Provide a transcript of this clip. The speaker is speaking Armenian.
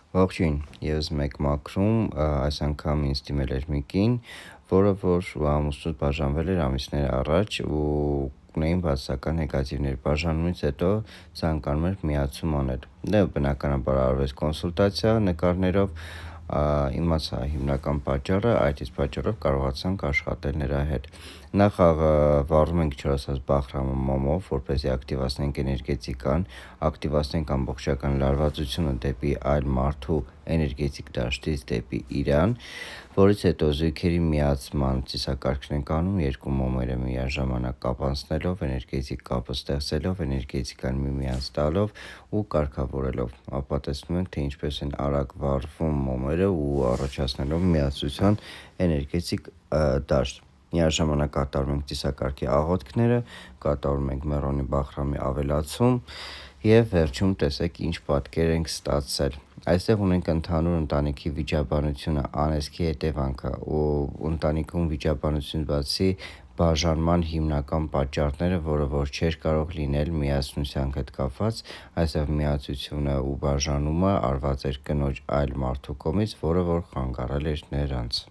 Ողջույն, ես մեկ մաքրում, այս անգամ ինձ դիմել էր մի կին, որը որ ամուսնուց բաժանվել էր ամիսներ առաջ ու ունեին բացասական նեգատիվներ, բաժանումից հետո ցանկանում էր միացում անել։ Դե բնականաբար արվեց կոնսուլտացիա նկարներով, իմացա հիմնական պատճառը, այդ իսկ պատճառով կարողացանք աշխատել նրա հետ։ Նախ վառում ենք 4 ասած բախրամը մոմով, որպեսզի ակտիվացնենք էներգետիկան, ակտիվացնենք ամբողջական լարվածությունը դեպի այլ մարդու էներգետիկ դաշտից դեպի իրան, որից հետո զույգերի միացման ծիսակարգն ենք անում երկու մոմերը միաժամանակ կապանցնելով, էներգետիկ կապը ստեղծելով, էներգետիկան միմյանց տալով ու կարգավորելով։ Ապա տեսնում ենք, թե ինչպես են արագ վառվում մոմերը ու առաջացնելով միացության էներգետիկ դաշտ։ Միաժամանակ կատարում ենք ծիսակարգի աղոթքները, կատարում ենք մեռոնի բախրամի ավելացում եւ վերջում տեսեք ինչ պատկեր ենք ստացել։ Այստեղ ունենք ընդհանուր ընտանիքի վիճաբանությունը, անեծքի հետևանքը ու ընտանիքում վիճաբանությունից բացի բաժանման հիմնական պատճառները, որը որ չէր կարող լինել միասնության հետ կապված, այստեղ միացությունը ու բաժանումը արված էր կնոջ այլ մարդու կողմից, որը որ խանգարել էր նրանց։